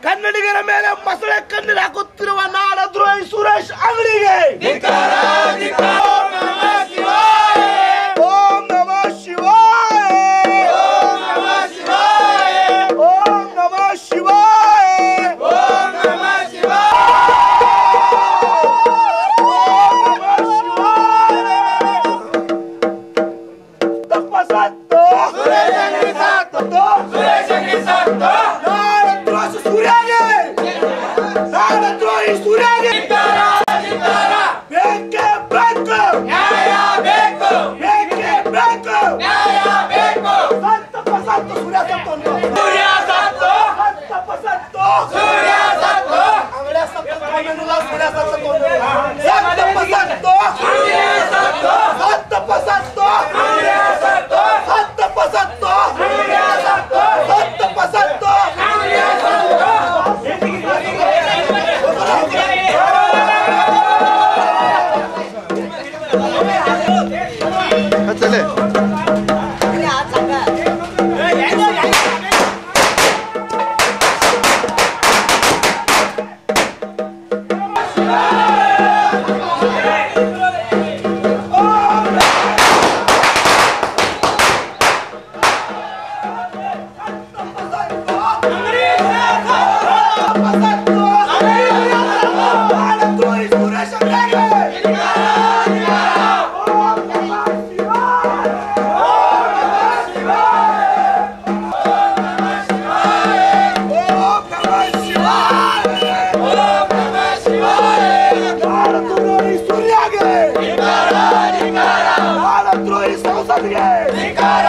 ಕನ್ನಡಿಗರ ಮೇಲೆ ಮಸಳೆ ಕಣ್ಣೀರು ಹಾಕುತ್ತಿರುವ ನಾಡದ್ರೋಹಿ ಸುರೇಶ್ ಅಂಗಡಿಗೆ ಓಂ ನಮಃ ಶಿವಾಯ ಓಂ ನಮಃ ಶಿವಾಯ ಓಂ ನಮಃ ಶಿವಾಯ ತಪ್ಪಸತ್ತು ಸುರೇಶ್ ಅಂಗಡಿ ಸತ್ತು ಸೂರ್ಯಗೆ ಬೇಕೇ ಬೇಕು ನ್ಯಾಯ ಬೇಕು ಬೇಕೇ ಬೇಕು ನ್ಯಾಯ ಬೇಕು ಸತ್ತು ಸೂರ್ಯ ಸತ್ತು ಸೂರ್ಯ ಸತ್ತು ಸತ್ತು ಸೂರ್ಯ ಸತ್ತು ಅವಳ ಸತ್ತು ಸೂರ್ಯ ಸತ್ತು ಸೂರ್ಯ ಸತ್ತು ಸತ್ತು ಸೂರ್ಯ ಸತ್ತು ಸತ್ತು ಸೂರ್ಯ ಸತ್ತು ಸತ್ತು ಸೂರ್ಯ ಸತ್ತು चले ಧಿಕ್ಕಾರ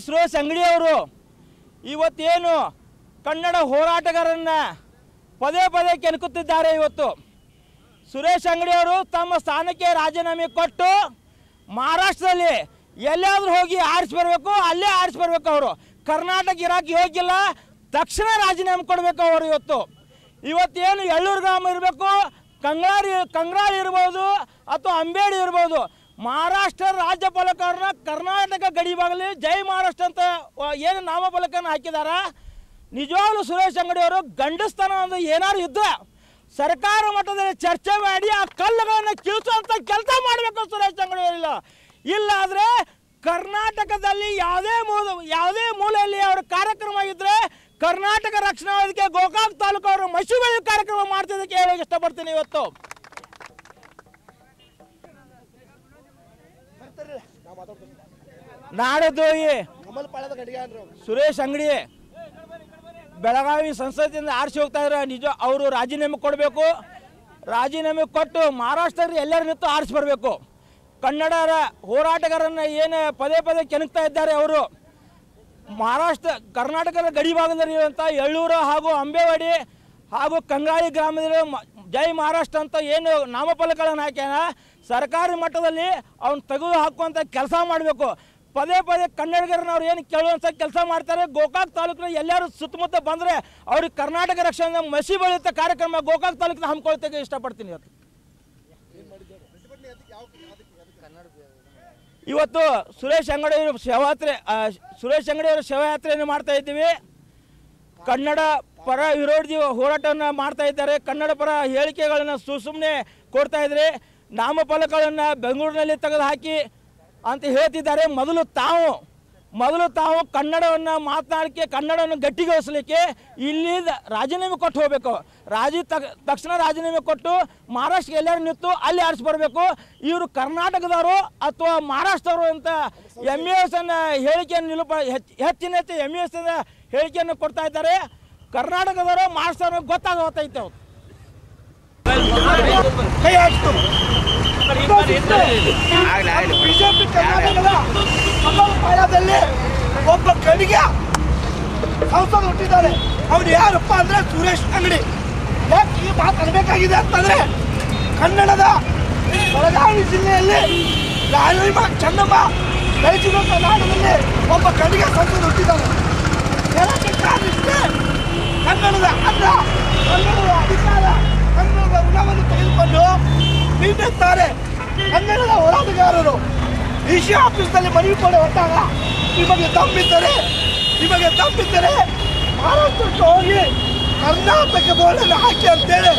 ಸುರೇಶ್ ಅಂಗಡಿ ಅವರು ಇವತ್ತೇನು ಕನ್ನಡ ಹೋರಾಟಗಾರರನ್ನ ಪದೇ ಪದೇ ಕೆಣಕುತ್ತಿದ್ದಾರೆ. ಇವತ್ತು ಸುರೇಶ್ ಅಂಗಡಿ ಅವರು ತಮ್ಮ ಸ್ಥಾನಕ್ಕೆ ರಾಜೀನಾಮೆ ಕೊಟ್ಟು ಮಹಾರಾಷ್ಟ್ರದಲ್ಲಿ ಎಲ್ಲಾದರೂ ಹೋಗಿ ಆರಿಸಿ ಬರಬೇಕು, ಅಲ್ಲೇ ಆರಿಸಿ ಬರಬೇಕು. ಅವರು ಕರ್ನಾಟಕ ಇರಾಕ್ ಯೋಗ್ಯಿಲ್ಲ, ತಕ್ಷಣ ರಾಜೀನಾಮೆ ಕೊಡಬೇಕು ಅವರು. ಇವತ್ತೇನು ಎಳ್ಳೂರು ಗ್ರಾಮ ಇರಬೇಕು, ಕಂಗ್ರಾಳಿ ಇರ್ಬೋದು ಅಥವಾ ಅಂಬೇಡಿ ಇರ್ಬೋದು, ಮಹಾರಾಷ್ಟ್ರ ರಾಜ್ಯಪಾಲಕರನ್ನ ಕರ್ನಾಟಕ ಗಡಿ ಭಾಗದಲ್ಲಿ ಜೈ ಮಹಾರಾಷ್ಟ್ರ ಅಂತ ಏನು ನಾಮಫಲಕನ್ನು ಹಾಕಿದಾರ. ನಿಜವಾಗ್ಲೂ ಸುರೇಶ್ ಅಂಗಡಿ ಅವರು ಗಂಡಸ್ತನ ಒಂದು ಏನಾದ್ರು ಇದ್ದರೆ ಸರ್ಕಾರ ಮಟ್ಟದಲ್ಲಿ ಚರ್ಚೆ ಮಾಡಿ ಆ ಕಲ್ಲುಗಳನ್ನು ಕಿಳಿಸುವಂಥ ಕೆಲಸ ಮಾಡಬೇಕು ಸುರೇಶ್ ಅಂಗಡಿ ಅವರಿಲ್ಲ. ಇಲ್ಲಾದರೆ ಕರ್ನಾಟಕದಲ್ಲಿ ಯಾವುದೇ ಮೂಲೆಯಲ್ಲಿ ಅವರ ಕಾರ್ಯಕ್ರಮ ಇದ್ದರೆ ಕರ್ನಾಟಕ ರಕ್ಷಣಾ ವೇದಿಕೆ ಗೋಕಾಕ್ ತಾಲೂಕು ಅವರು ಮಸಿ ಬೆಳೆಯುವ ಕಾರ್ಯಕ್ರಮ ಮಾಡ್ತಿದ್ದಕ್ಕೆ ಹೇಳೋಕೆ ಇಷ್ಟಪಡ್ತೀನಿ. ಇವತ್ತು ನಾಡದ್ರೋಹಿ ಸುರೇಶ್ ಅಂಗಡಿ ಬೆಳಗಾವಿ ಸಂಸತ್ತಿಂದ ಆರಿಸಿ ಹೋಗ್ತಾ ಇದ್ದಾರೆ. ನಿಜ ಅವರು ರಾಜೀನಾಮೆ ಕೊಡಬೇಕು. ರಾಜೀನಾಮೆ ಕೊಟ್ಟು ಮಹಾರಾಷ್ಟ್ರದಲ್ಲಿ ಎಲ್ಲರೂ ನಿಂತು ಆರಿಸಿ ಬರಬೇಕು. ಕನ್ನಡರ ಹೋರಾಟಗಾರರನ್ನು ಏನು ಪದೇ ಪದೇ ಕೆಣಕ್ತಾ ಇದ್ದಾರೆ ಅವರು. ಕರ್ನಾಟಕದ ಗಡಿ ಭಾಗದಲ್ಲಿರುವಂಥ ಎಳ್ಳೂರು ಹಾಗೂ ಅಂಬೇವಾಡಿ ಹಾಗೂ ಕಂಗ್ರಾಳಿ ಗ್ರಾಮದಲ್ಲಿ ಜೈ ಮಹಾರಾಷ್ಟ್ರ ಅಂತ ಏನು ನಾಮಫಲಕಗಳನ್ನು ಹಾಕ್ಯಾನ, ಸರ್ಕಾರಿ ಮಟ್ಟದಲ್ಲಿ ಅವ್ನು ತೆಗೆದು ಹಾಕುವಂಥ ಕೆಲಸ ಮಾಡಬೇಕು. ಪದೇ ಪದೇ ಕನ್ನಡಿಗರನ್ನ ಅವ್ರು ಏನು ಕೇಳುವಂಥ ಕೆಲಸ ಮಾಡ್ತಾರೆ. ಗೋಕಾಕ್ ತಾಲೂಕಿನ ಎಲ್ಲರೂ ಸುತ್ತಮುತ್ತ ಬಂದರೆ ಅವ್ರಿಗೆ ಕರ್ನಾಟಕ ರಕ್ಷಣೆ ಮಸಿ ಬೆಳೆಯುವಂಥ ಕಾರ್ಯಕ್ರಮ ಗೋಕಾಕ್ ತಾಲೂಕಿನ ಹಮ್ಮಿಕೊಳ್ತಕ್ಕೆ ಇಷ್ಟಪಡ್ತೀನಿ. ಇವತ್ತು ಸುರೇಶ್ ಅಂಗಡಿ ಅವರ ಶವಯಾತ್ರೆಯನ್ನು ಮಾಡ್ತಾ ಇದ್ದೀವಿ. ಕನ್ನಡ ಪರ ವಿರೋಧಿ ಹೋರಾಟವನ್ನು ಮಾಡ್ತಾ ಇದ್ದಾರೆ. ಕನ್ನಡ ಪರ ಹೇಳಿಕೆಗಳನ್ನು ಸುಮ್ಮನೆ ಕೊಡ್ತಾ ಇದ್ದಾರೆ. ನಾಮಫಲಕಗಳನ್ನು ಬೆಂಗಳೂರಿನಲ್ಲಿ ತೆಗೆದು ಹಾಕಿ ಅಂತ ಹೇಳ್ತಿದ್ದಾರೆ. ಮೊದಲು ತಾವು ಕನ್ನಡವನ್ನು ಮಾತನಾಡಲಿಕ್ಕೆ, ಕನ್ನಡವನ್ನು ಗಟ್ಟಿಗೊಳಿಸಲಿಕ್ಕೆ ಇಲ್ಲಿಂದ ರಾಜೀನಾಮೆ ಕೊಟ್ಟು ಹೋಗಬೇಕು. ತಕ್ಷಣ ರಾಜೀನಾಮೆ ಕೊಟ್ಟು ಮಹಾರಾಷ್ಟ್ರಕ್ಕೆ ಎಲ್ಲರೂ ನಿಂತು ಅಲ್ಲಿ ಆರಿಸಿ ಬರಬೇಕು. ಇವರು ಕರ್ನಾಟಕದವರು ಅಥವಾ ಮಹಾರಾಷ್ಟ್ರದವರು ಅಂತ MES ಹೇಳಿಕೆಯನ್ನು ಹೆಚ್ಚಿನ MES ಹೇಳಿಕೆಯನ್ನು ಕೊಡ್ತಾ ಇದ್ದಾರೆ. ಕರ್ನಾಟಕದವರು ಮಹಾರಾಷ್ಟ್ರದವರು ಗೊತ್ತಾಗತ್ತೈತೆ. ಬಿಜೆಪಿ ಕರ್ನಾಟಕದ ಪಾಳ್ಯದಲ್ಲಿ ಒಬ್ಬ ಕಣಿಗೆ ಸಂಸದ ಹುಟ್ಟಿದ್ದಾರೆ. ಅವ್ರು ಯಾರಪ್ಪ ಅಂದ್ರೆ ಸುರೇಶ್ ಅಂಗಡಿ. ಯಾಕೆ ಈ ಮಾತು ಅನ್ಬೇಕಾಗಿದೆ ಅಂತಂದ್ರೆ, ಕನ್ನಡದ ಬೆಳಗಾವಿ ಜಿಲ್ಲೆಯಲ್ಲಿ ರಾಣಿಮ ಚೆನ್ನಮ್ಮ ಬೆಳೆಸಿರೋ ಕರ್ನಾಟಕದಲ್ಲಿ ಒಬ್ಬ ಕಣಿಗೆ ಸಂಸದ ಹುಟ್ಟಿದ್ದಾರೆ. ಹೇಳಕ್ಕೆ ಕಾರಣ ಇಷ್ಟೇ, ಕನ್ನಡದ ಅನ್ನ, ಕನ್ನಡದ ಅಧಿಕಾರ, ಕನ್ನಡದ ಋಣವನ್ನು ತೆಗೆದುಕೊಂಡು ನೀಡುತ್ತಾರೆ. ಕನ್ನಡದ ಹೋರಾಟಗಾರರು DC ಆಫೀಸ್ನಲ್ಲಿ ಮನವಿ ಕೂಡ ಹೊತ್ತಾಗ ನಿಮಗೆ ದಮ್ಮಿದ್ದರೆ ಮಹಾರಾಷ್ಟ್ರಕ್ಕೆ ಹೋಗಿ ಕರ್ನಾಟಕ ಬೋರ್ಡನ್ನು ಹಾಕಿ ಅಂತೇಳಿ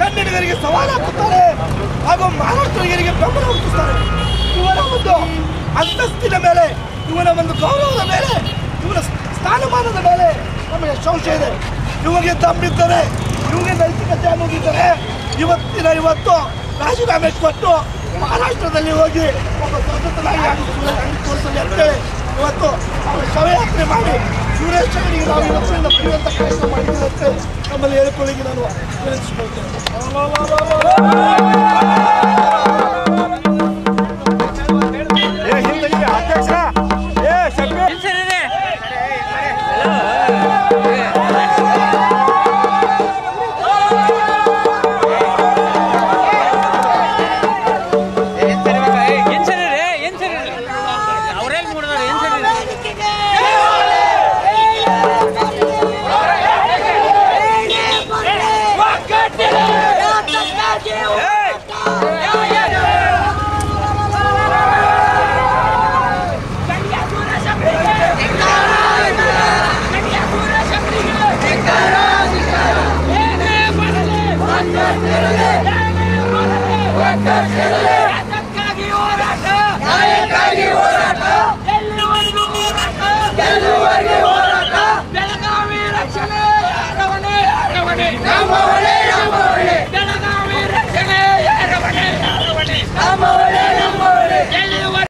ಕನ್ನಡಿಗರಿಗೆ ಸವಾಲು ಹಾಕುತ್ತಾರೆ ಹಾಗೂ ಮಹಾರಾಷ್ಟ್ರಿಗರಿಗೆ ಬೆಂಬಲ ಹುಟ್ಟಿಸ್ತಾರೆ. ಇವರ ಒಂದು ಅಂತಸ್ತಿನ ಮೇಲೆ, ಇವನ ಒಂದು ಗೌರವದ ಮೇಲೆ, ಇವನ ಸ್ಥಾನಮಾನದ ಮೇಲೆ ನಮಗೆ ಸಂಶಯ ಇದೆ. ಇವಾಗ ದಮ್ಮಿದ್ದರೆ, ಇವಾಗ ನೈತಿಕತೆ ಅನ್ನೋದಿದ್ದರೆ ಇವತ್ತು ರಾಜೀನಾಮೆ ಕೊಟ್ಟು ಮಹಾರಾಷ್ಟ್ರದಲ್ಲಿ ಹೋಗಿ ಒಬ್ಬ ಸಂಸದನಾಗಿ ತೋರಿಸಲಿ ಅಂತೇಳಿ ಇವತ್ತು ಅವರ ಶವಯಾತ್ರೆ ಮಾಡಿ ಸುರೇಶ್ ಅಂಗಡಿಗೆ ನಾವು ಇವತ್ತಿನಿಂದ ಬರೆಯುವಂಥ ಕೆಲಸ ಮಾಡಿದ್ದೀವಿ ಅಂತ ನಮ್ಮಲ್ಲಿ ಹೇಳಿಕೊಳ್ಳಿಕ್ಕೆ ನಾನು ವಿನಂತಿಸಿಕೊಳ್ತೇನೆ. ಬೆಳಗಾವಿ ರಕ್ಷಣೆ